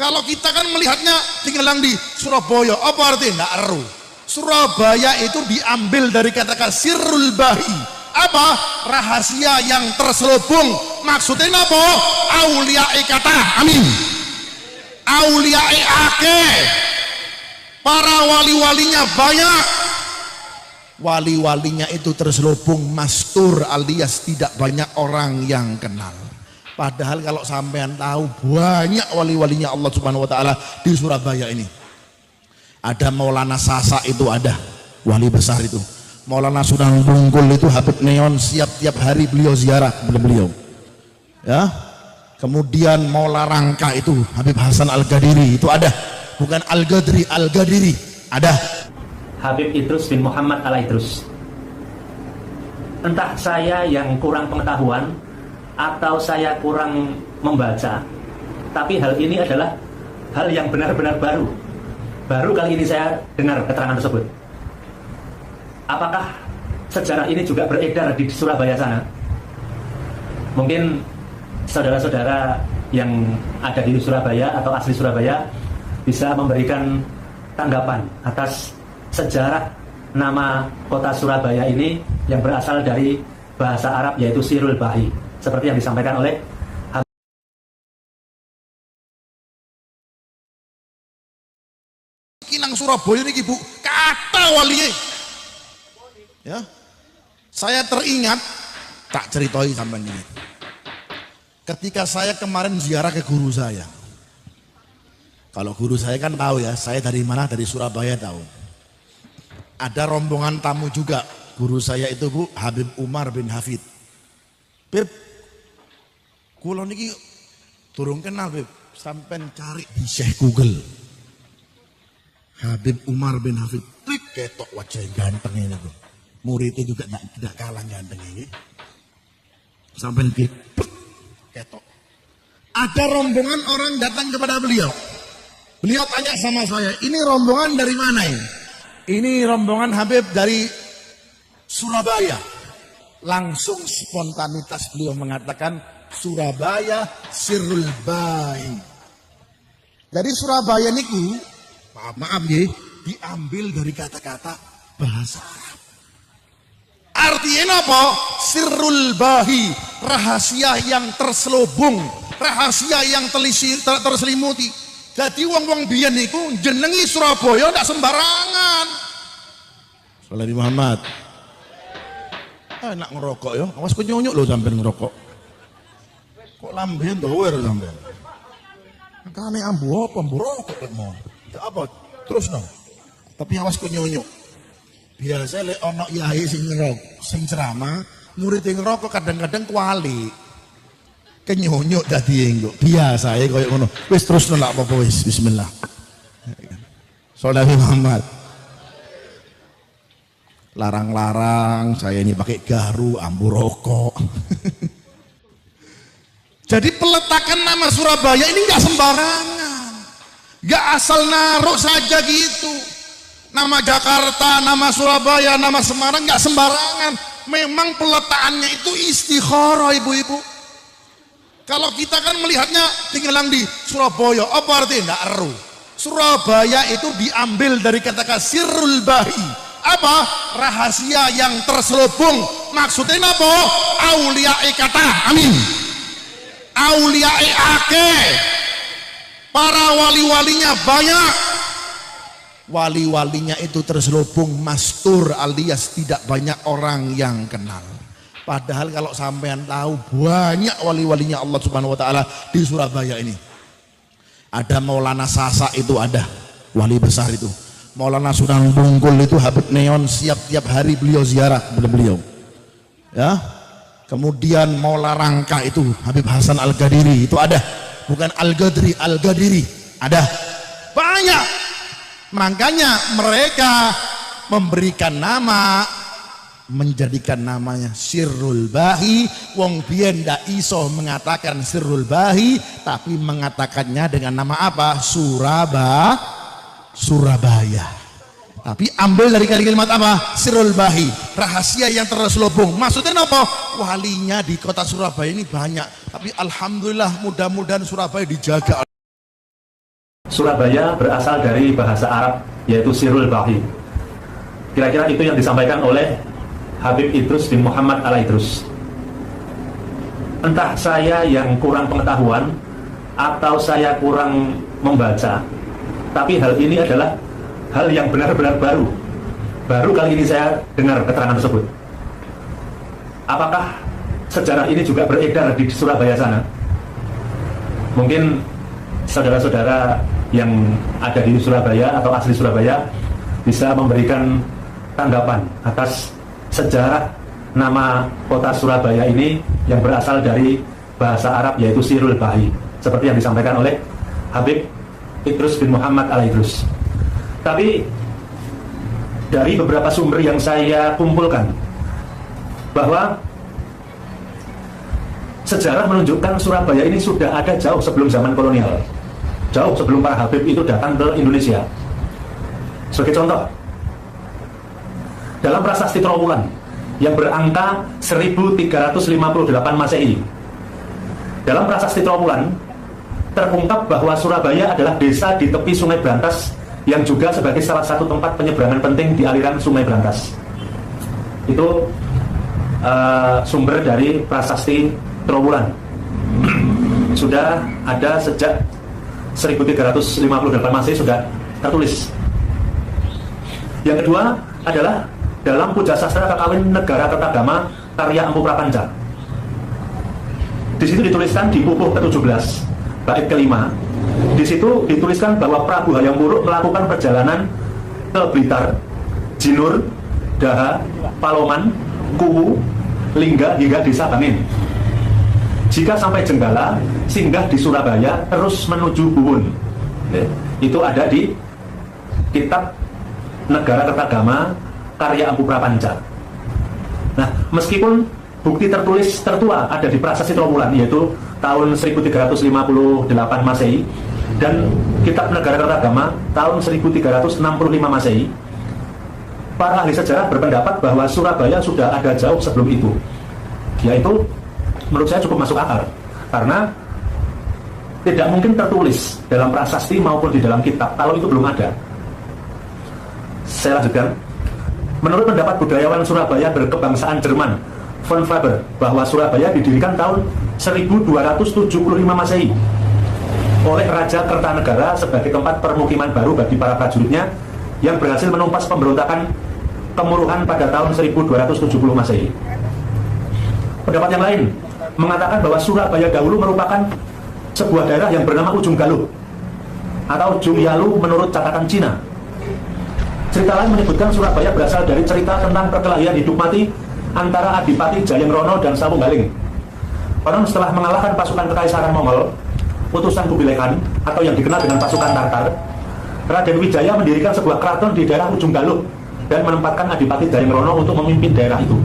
Kalau kita kan melihatnya tinggal di Surabaya, apa artinya? Nggak eru. Surabaya itu diambil dari kata-kata sirrul bahi. Apa? Rahasia yang terselubung. Maksudnya apa? Auliya'i kata. Amin. Auliya'i ake. Para wali-walinya banyak. Wali-walinya itu terselubung mastur alias tidak banyak orang yang kenal. Padahal kalau sampean tahu banyak wali-walinya Allah Subhanahu wa taala di Surabaya ini. Ada Maulana Sasa itu ada, wali besar itu. Maulana Sunan Bungkul itu Habib Neon tiap hari beliau ziarah beliau. Ya. Kemudian Maula Rangka itu Habib Hasan Al-Ghadiri itu ada. Bukan Al-Ghadri, Al-Ghadiri ada. Habib Idrus bin Muhammad Al-Idrus. Entah saya yang kurang pengetahuan atau saya kurang membaca, tapi hal ini adalah hal yang benar-benar baru kali ini saya dengar keterangan tersebut. Apakah sejarah ini juga beredar di Surabaya sana? Mungkin saudara-saudara yang ada di Surabaya atau asli Surabaya bisa memberikan tanggapan atas sejarah nama kota Surabaya ini yang berasal dari bahasa Arab yaitu Sirul Bahi, seperti yang disampaikan oleh Kinang Surabaya ini Bu, kata walinya. Ya. Saya teringat tak ceritai sampai ini. Ketika saya kemarin ziarah ke guru saya. Kalau guru saya kan tahu ya, saya dari mana? Dari Surabaya tahu. Ada rombongan tamu juga. Guru saya itu Bu, Habib Umar bin Hafid. Beb, kula niki durung kenal Beb, sampean cari di Syekh Google. Habib Umar bin Hafid, klik ketok wajah ganteng ini tuh. Muridnya juga tidak kalah ganteng ini. Sampean klik, ketok. Ada rombongan orang datang kepada beliau. Beliau tanya sama saya, ini rombongan dari mana ini? Ini rombongan Habib dari Surabaya. Langsung spontanitas beliau mengatakan Surabaya Sirrul Bahi. Jadi Surabaya niku, maaf ya, diambil dari kata-kata bahasa Arab. Artinya apa? Sirrul Bahi, rahasia yang terselubung, rahasia yang terselimuti. Jadi wong-wong biyen niku jenengi Surabaya ndak sembarangan. Sallallahu Muhammad. Enak ngerokok ya, awas kok nyonyok lho sampean ngerokok. Kok lambean dower sampean. Kane ambu apa rokok mau. Apa? Terus no. Tapi awas kok nyonyok. Biasa lek ana yai sing ngerokok, sing ceramah, murid sing ngerokok kadang-kadang kuali. Kenyonyok dadi engko. Biasa ya koyo ngono. Wis terusno lak apa wis. Bismillah. Sallallahu Muhammad. Larang-larang saya ini pakai garu, ambu rokok. Jadi peletakan nama Surabaya ini nggak sembarangan, nggak asal naruh saja gitu. Nama Jakarta, nama Surabaya, nama Semarang nggak sembarangan. Memang peletakannya itu istikharah ibu-ibu. Kalau kita kan melihatnya tinggal di Surabaya, apa artinya? Nggak eru. Surabaya itu diambil dari kata-kata sirrul bahi. Apa? Rahasia yang terselubung. Maksudnya apa? Auliya'i kata. Amin. Auliya'i ake. Para wali-walinya banyak. Wali-walinya itu terselubung mastur alias tidak banyak orang yang kenal. Padahal kalau sampean tahu banyak wali-walinya Allah Subhanahu wa taala di Surabaya ini. Ada Maulana Sasa itu ada, wali besar itu. Maulana Sunan Bungkul itu Habib Neon tiap hari beliau ziarah beliau. Ya. Kemudian Maula Rangka itu Habib Hasan Al-Ghadiri itu ada. Bukan Al-Ghadri, Al-Ghadiri ada. Banyak. Makanya mereka memberikan nama, menjadikan namanya Sirrul Bahi. Wong biyen ndak iso mengatakan Sirrul Bahi, tapi mengatakannya dengan nama apa? Surabaya. Tapi ambil dari kalimat apa? Sirrul Bahi, rahasia yang terselubung. Maksudnya apa? Walinya di kota Surabaya ini banyak, tapi alhamdulillah mudah-mudahan Surabaya dijaga Surabaya berasal dari bahasa Arab yaitu Sirul Bahi. Kira-kira itu yang disampaikan oleh Habib Idrus bin Muhammad Al-Idrus. Entah saya yang kurang pengetahuan atau saya kurang membaca, tapi hal ini adalah hal yang benar-benar baru. Baru kali ini saya dengar keterangan tersebut. Apakah sejarah ini juga beredar di Surabaya sana? Mungkin saudara-saudara yang ada di Surabaya atau asli Surabaya bisa memberikan tanggapan atas sejarah nama kota Surabaya ini yang berasal dari bahasa Arab yaitu Sirul Bahi, seperti yang disampaikan oleh Habib Idrus bin Muhammad Al-Idrus. Tapi dari beberapa sumber yang saya kumpulkan, bahwa sejarah menunjukkan Surabaya ini sudah ada jauh sebelum zaman kolonial, jauh sebelum para Habib itu datang ke Indonesia. Sebagai contoh, dalam prasasti Trowulan yang berangka 1358 Masehi, dalam prasasti Trowulan terungkap bahwa Surabaya adalah desa di tepi Sungai Brantas yang juga sebagai salah satu tempat penyeberangan penting di aliran Sungai Brantas. Itu sumber dari prasasti Trowulan. Sudah ada sejak 1358 Masehi sudah tertulis. Yang kedua adalah dalam Puja Sastra Kakawin Negara Kertagama karya Empu Prapanca. Di situ dituliskan di pupuh ke-17 bait kelima. Di situ dituliskan bahwa Prabu Hayam Wuruk melakukan perjalanan ke Blitar, Jinur, Daha, Paloman, Kuwu, Lingga hingga desa Bangin. Jika sampai Jenggala, singgah di Surabaya terus menuju Buwun. Itu ada di kitab Negara Kertagama karya Empu Prapanca. Nah, meskipun bukti tertulis tertua ada di prasasti Trowulan yaitu tahun 1358 Masehi dan kitab Negara Kertagama tahun 1365 Masehi, para ahli sejarah berpendapat bahwa Surabaya sudah ada jauh sebelum itu. Yaitu menurut saya cukup masuk akal, karena tidak mungkin tertulis dalam prasasti maupun di dalam kitab kalau itu belum ada. Saya lanjutkan. Menurut pendapat budayawan Surabaya berkebangsaan Jerman von Faber, bahwa Surabaya didirikan tahun 1275 Masehi oleh Raja Kertanegara sebagai tempat permukiman baru bagi para prajuritnya yang berhasil menumpas pemberontakan Kemuruhan pada tahun 1270 Masehi. Pendapat yang lain mengatakan bahwa Surabaya dahulu merupakan sebuah daerah yang bernama Ujung Galuh atau Ujung Yalu menurut catatan Cina. Cerita lain menyebutkan Surabaya berasal dari cerita tentang perkelahian hidup mati antara Adipati Jayengrono dan Sapunggaling. Konon setelah mengalahkan pasukan Kekaisaran Mongol, utusan Kubilai Khan atau yang dikenal dengan pasukan Tartar, Raden Wijaya mendirikan sebuah keraton di daerah Ujung Galuh dan menempatkan Adipati Jayengrono untuk memimpin daerah itu.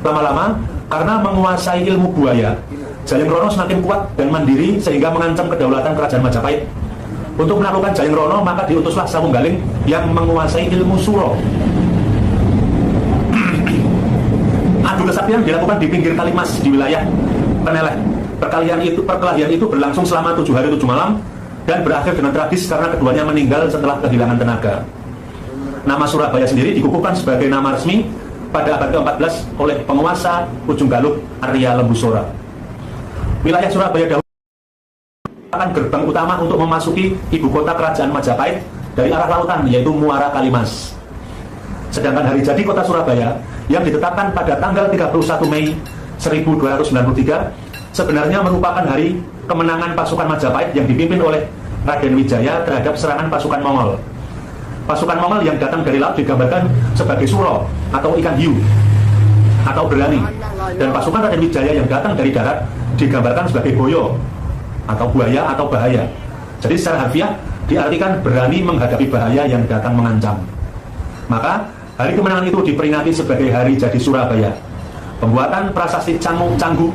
Lama-lama, karena menguasai ilmu buaya, Jayengrono semakin kuat dan mandiri sehingga mengancam kedaulatan kerajaan Majapahit. Untuk menaklukkan Jayengrono, maka diutuslah Sapunggaling yang menguasai ilmu suro. Adu kesaktian dilakukan di pinggir Kali Mas di wilayah Peneleh. Perkelahian itu berlangsung selama 7 hari 7 malam dan berakhir dengan tragis karena keduanya meninggal setelah kehilangan tenaga. Nama Surabaya sendiri dikukuhkan sebagai nama resmi pada abad ke-14 oleh penguasa Ujung Galuh Arya Lembusora. Wilayah Surabaya dahulu merupakan gerbang utama untuk memasuki ibu kota kerajaan Majapahit dari arah lautan, yaitu Muara Kalimas. Sedangkan hari jadi kota Surabaya yang ditetapkan pada tanggal 31 Mei 1293 sebenarnya merupakan hari kemenangan pasukan Majapahit yang dipimpin oleh Raden Wijaya terhadap serangan pasukan Mongol. Pasukan Mongol yang datang dari laut digambarkan sebagai suro atau ikan hiu atau berani, dan pasukan Raden Wijaya yang datang dari darat digambarkan sebagai boyo atau buaya atau bahaya. Jadi secara harfiah diartikan berani menghadapi bahaya yang datang mengancam. Maka hari kemenangan itu diperingati sebagai hari jadi Surabaya. Pembuatan prasasti Canggu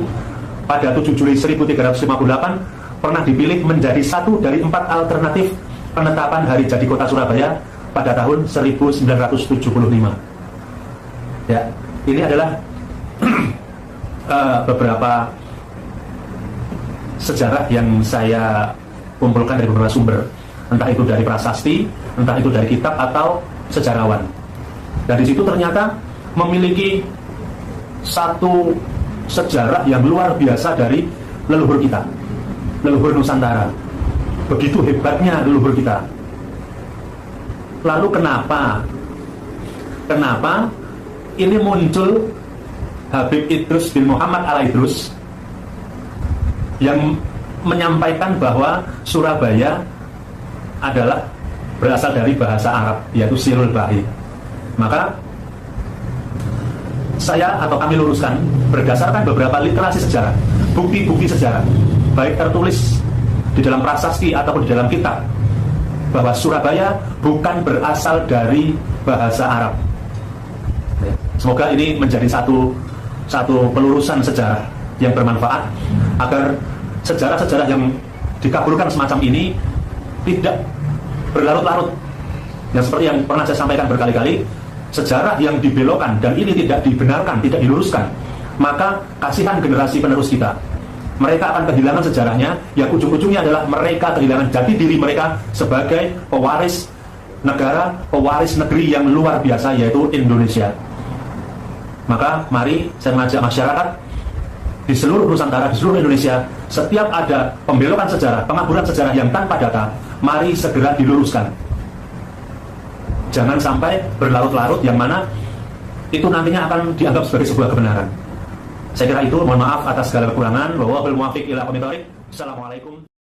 pada 7 Juli 1358 pernah dipilih menjadi satu dari 4 alternatif penetapan hari jadi kota Surabaya pada tahun 1975. Ya, ini adalah beberapa sejarah yang saya kumpulkan dari beberapa sumber. entah itu dari prasasti, entah itu dari kitab atau sejarawan. Dan di situ ternyata memiliki satu sejarah yang luar biasa dari leluhur kita, leluhur Nusantara. Begitu hebatnya leluhur kita. Lalu kenapa ini muncul Habib Idrus bin Muhammad Al-Idrus yang menyampaikan bahwa Surabaya adalah berasal dari bahasa Arab, yaitu Sirul Bahi. Maka saya atau kami luruskan berdasarkan beberapa literasi sejarah, bukti-bukti sejarah, baik tertulis di dalam prasasti ataupun di dalam kitab, bahwa Surabaya bukan berasal dari bahasa Arab. Semoga ini menjadi satu pelurusan sejarah yang bermanfaat agar sejarah-sejarah yang dikabulkan semacam ini tidak berlarut-larut. Yang seperti yang pernah saya sampaikan berkali-kali, sejarah yang dibelokkan dan ini tidak dibenarkan, tidak diluruskan, maka kasihan generasi penerus kita. Mereka akan kehilangan sejarahnya, yang ujung-ujungnya adalah mereka kehilangan jati diri mereka sebagai pewaris negara, pewaris negeri yang luar biasa, yaitu Indonesia. Maka mari saya mengajak masyarakat di seluruh Nusantara, di seluruh Indonesia, setiap ada pembelokan sejarah, pengaburan sejarah yang tanpa data, mari segera diluruskan. Jangan sampai berlarut-larut yang mana itu nantinya akan dianggap sebagai sebuah kebenaran. Saya kira itu, mohon maaf atas segala kekurangan. Wallahul muwaffiq ila aqwamit thoriq. Assalamualaikum.